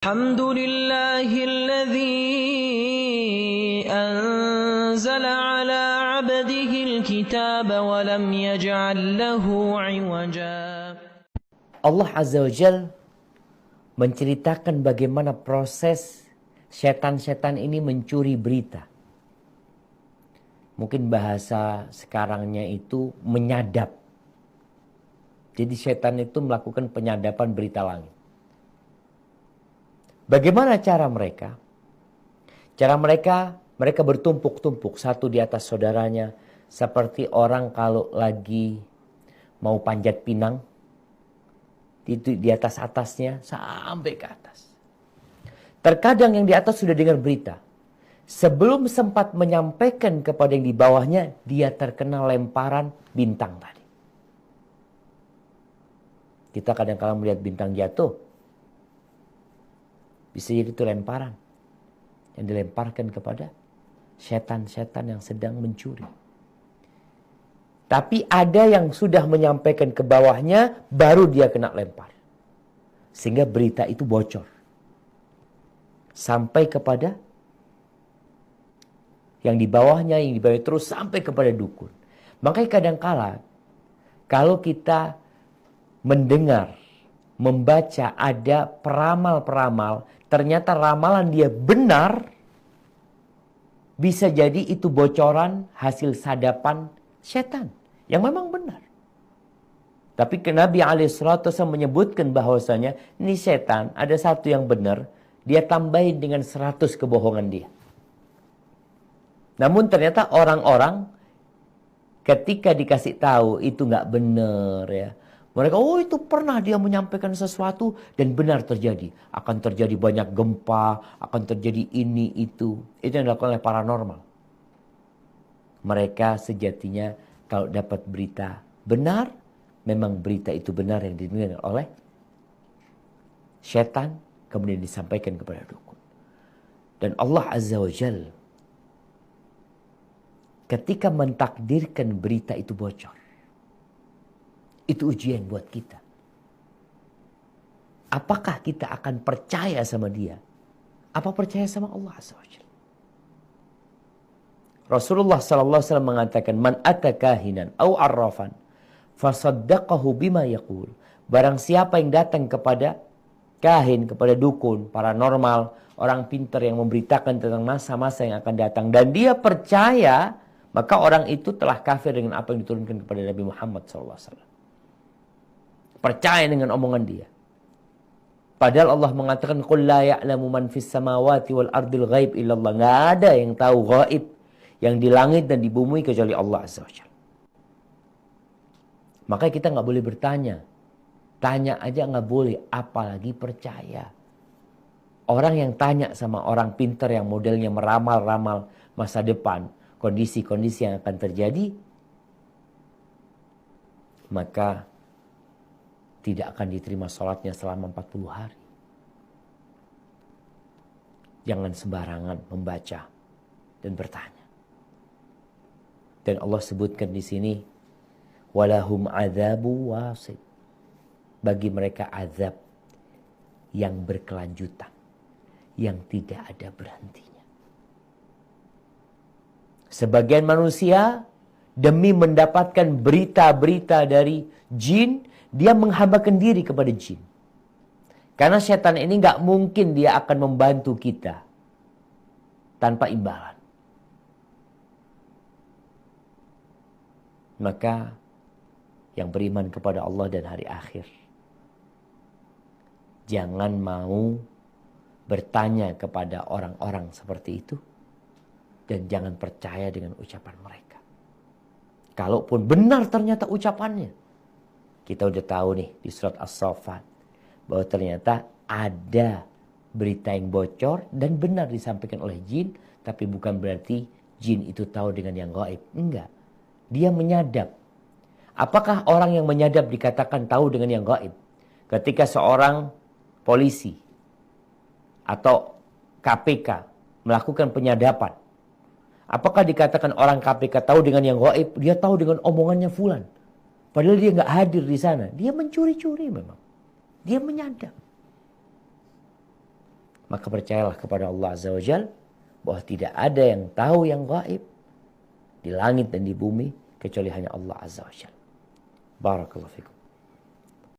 الحمد لله الذي أنزل على عبده الكتاب ولم يجعل له عوجا. Allah Azza wa Jal menceritakan bagaimana proses setan-setan ini mencuri berita. Mungkin bahasa sekarangnya itu menyadap. Jadi setan itu melakukan penyadapan berita langit. Bagaimana cara mereka? Cara mereka bertumpuk-tumpuk satu di atas saudaranya. Seperti orang kalau lagi mau panjat pinang. Itu di atas-atasnya sampai ke atas. Terkadang yang di atas sudah dengar berita. Sebelum sempat menyampaikan kepada yang di bawahnya, dia terkena lemparan bintang tadi. Kita kadang-kadang melihat bintang jatuh. Bisa jadi itu lemparan yang dilemparkan kepada setan-setan yang sedang mencuri. Tapi ada yang sudah menyampaikan ke bawahnya, baru dia kena lempar. Sehingga berita itu bocor. Sampai kepada yang di bawahnya terus sampai kepada dukun. Makanya kadang-kala kalau kita mendengar, membaca ada peramal-peramal, ternyata ramalan dia benar, bisa jadi itu bocoran hasil sadapan setan yang memang benar. Tapi Nabi SAW menyebutkan bahwasanya ini setan ada satu yang benar, dia tambahin dengan 100 kebohongan dia. Namun ternyata orang-orang ketika dikasih tahu itu nggak benar ya. Mereka, itu pernah dia menyampaikan sesuatu dan benar terjadi. Akan terjadi banyak gempa, akan terjadi ini, itu. Itu yang dilakukan oleh paranormal. Mereka sejatinya kalau dapat berita benar, memang berita itu benar yang didengar oleh setan, kemudian disampaikan kepada dukun. Dan Allah Azza wa Jalla ketika mentakdirkan berita itu bocor, itu ujian buat kita. Apakah kita akan percaya sama dia? Apa percaya sama Allah Azza wa Jalla? Rasulullah SAW mengatakan, Man ata kahinan au arrafan fasaddaqahu bima yaqul. Barang siapa yang datang kepada kahin, kepada dukun, paranormal, orang pintar yang memberitakan tentang masa-masa yang akan datang, dan dia percaya, maka orang itu telah kafir dengan apa yang diturunkan kepada Nabi Muhammad SAW. Percaya dengan omongan dia. Padahal Allah mengatakan, Qul la ya'lamu man fis samawati wal ardil ghaib illallah. Nggak ada yang tahu ghaib yang di langit dan di bumi kecuali Allah Azza wa Jalla. Makanya kita nggak boleh bertanya. Tanya aja nggak boleh, apalagi percaya. Orang yang tanya sama orang pintar yang modelnya meramal-ramal masa depan, kondisi-kondisi yang akan terjadi, maka tidak akan diterima sholatnya selama 40 hari. Jangan sembarangan membaca dan bertanya. Dan Allah sebutkan di sini, walahum adzabu wasid. Bagi mereka azab yang berkelanjutan, yang tidak ada berhentinya. Sebagian manusia demi mendapatkan berita-berita dari jin, dia menghambakan diri kepada jin. Karena setan ini nggak mungkin dia akan membantu kita tanpa imbalan. Maka yang beriman kepada Allah dan hari akhir, jangan mau bertanya kepada orang-orang seperti itu. Dan jangan percaya dengan ucapan mereka. Kalaupun benar ternyata ucapannya, kita udah tahu nih di surat As-Saffat bahwa ternyata ada berita yang bocor dan benar disampaikan oleh jin, tapi bukan berarti jin itu tahu dengan yang gaib. Enggak. Dia menyadap. Apakah orang yang menyadap dikatakan tahu dengan yang gaib? Ketika seorang polisi atau KPK melakukan penyadapan, apakah dikatakan orang KPK tahu dengan yang gaib? Dia tahu dengan omongannya fulan. Padahal dia nggak hadir di sana. Dia mencuri-curi memang. Dia menyadap. maka percayalah kepada Allah Azza wa Jal bahwa tidak ada yang tahu yang gaib di langit dan di bumi kecuali hanya Allah Azza wa Jal. Barakallahu fikum.